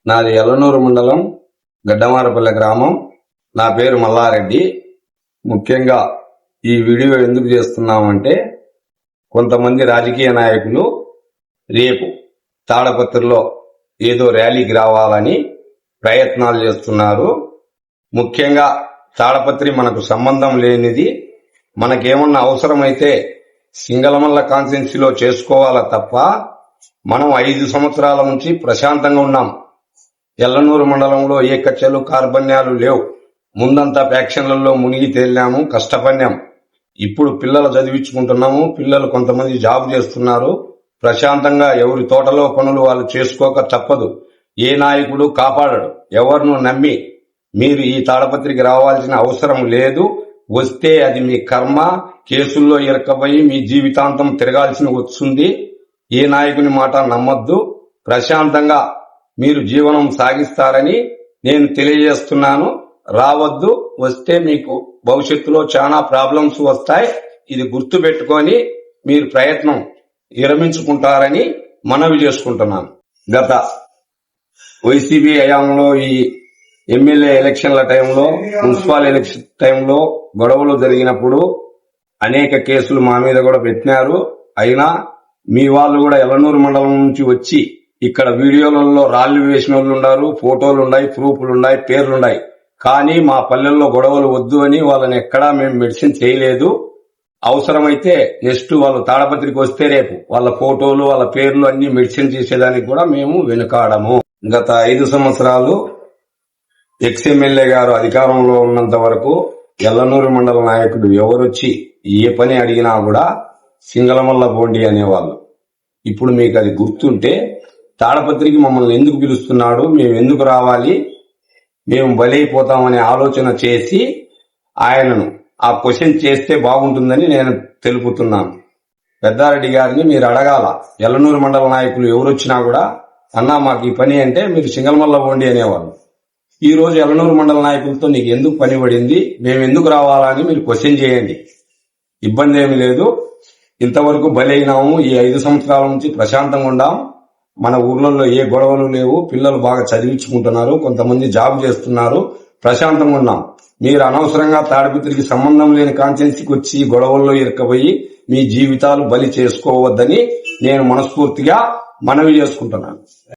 నాది ఎల్లనూరు మండలం గడ్డమారపల్లె గ్రామం. నా పేరు మల్లారెడ్డి. ముఖ్యంగా ఈ వీడియో ఎందుకు చేస్తున్నామంటే, కొంతమంది రాజకీయ నాయకులు రేపు తాడపత్రిలో ఏదో ర్యాలీకి రావాలని ప్రయత్నాలు చేస్తున్నారు. ముఖ్యంగా తాడపత్రి మనకు సంబంధం లేనిది. మనకేమన్నా అవసరమైతే సింగళమల్ల కాన్స్టిట్యున్సీలో చేసుకోవాలా తప్ప, మనం 5 సంవత్సరాల నుంచి ప్రశాంతంగా ఉన్నాం. ఎల్లనూరు మండలంలో ఏ కచ్చలు కార్బన్యాలు లేవు. ముందంతా ఫ్యాక్షన్లలో మునిగి తేలినాము, కష్టపడినాం. ఇప్పుడు పిల్లలు చదివించుకుంటున్నాము. పిల్లలు కొంతమంది జాబ్ చేస్తున్నారు. ప్రశాంతంగా ఎవరి తోటలో పనులు వాళ్ళు చేసుకోక తప్పదు. ఏ నాయకుడు కాపాడడు. ఎవరిను నమ్మి మీరు ఈ తాడపత్రికి రావాల్సిన అవసరం లేదు. వస్తే అది మీ కర్మ. కేసుల్లో ఇరకబోయి మీ జీవితాంతం తిరగాల్సిన వస్తుంది. ఏ నాయకుని మాట నమ్మొద్దు. ప్రశాంతంగా మీరు జీవనం సాగిస్తారని నేను తెలియజేస్తున్నాను. రావద్దు. వస్తే మీకు భవిష్యత్తులో చాలా ప్రాబ్లమ్స్ వస్తాయి. ఇది గుర్తు పెట్టుకొని మీరు ప్రయత్నం విరమించుకుంటారని మనవి చేసుకుంటున్నాను. గత వైసీపీ హయాంలో ఈ ఎమ్మెల్యే ఎలక్షన్ల టైంలో, మున్సిపల్ ఎలక్షన్ టైంలో గొడవలు జరిగినప్పుడు అనేక కేసులు మా మీద కూడా పెట్టినారు. అయినా మీ వాళ్ళు కూడా ఎల్లనూరు మండలం నుంచి వచ్చి ఇక్కడ వీడియోలలో రాళ్లు వేసిన వాళ్ళు ఉన్నారు, ఫోటోలు ఉన్నాయి, ప్రూఫ్లు ఉన్నాయి, పేర్లున్నాయి. కానీ మా పల్లెల్లో గొడవలు వద్దు అని వాళ్ళని ఎక్కడా మేము మెడిసిన్ చేయలేదు. అవసరమైతే నెక్స్ట్ వాళ్ళు తాడపత్రికి వస్తే రేపు వాళ్ళ ఫోటోలు, వాళ్ళ పేర్లు అన్ని మెడిసిన్ చేసేదానికి కూడా మేము వెనుకాడము. గత 5 సంవత్సరాలు ఎక్స్ఎమ్మెల్యే గారు అధికారంలో ఉన్నంత వరకు ఎల్లనూరు మండల నాయకుడు ఎవరొచ్చి ఏ పని అడిగినా కూడా సింగళమల్ల పోండి అనేవాళ్ళు. ఇప్పుడు మీకు అది గుర్తుంటే, తాడపత్రికి మమ్మల్ని ఎందుకు పిలుస్తున్నాడు, మేము ఎందుకు రావాలి, మేము బలైపోతామనే ఆలోచన చేసి ఆయనను ఆ క్వశ్చన్ చేస్తే బాగుంటుందని నేను తెలుపుతున్నాను. పెద్దారెడ్డి గారిని మీరు అడగాల. ఎల్లనూరు మండల నాయకులు ఎవరొచ్చినా కూడా, అన్నా మాకు ఈ పని అంటే మీరు సింగళమల్ల పోండి అనేవాళ్ళు. ఈ రోజు ఎల్లనూరు మండల నాయకులతో నీకు ఎందుకు పని పడింది, మేము ఎందుకు రావాలా అని మీరు క్వశ్చన్ చేయండి. ఇబ్బంది ఏమి లేదు. ఇంతవరకు బలైనాము. ఈ 5 సంవత్సరాల నుంచి ప్రశాంతంగా ఉండాం. మన ఊర్లలో ఏ గొడవలు లేవు. పిల్లలు బాగా చదివించుకుంటున్నారు. కొంతమంది జాబ్ చేస్తున్నారు. ప్రశాంతంగా ఉన్నాం. మీరు అనవసరంగా తాడిపత్రికి సంబంధం లేని కాన్స్టిట్యున్సీకి వచ్చి గొడవల్లో ఇరకపోయి మీ జీవితాలు బలి చేసుకోవద్దని నేను మనస్ఫూర్తిగా మనవి చేసుకుంటున్నాను.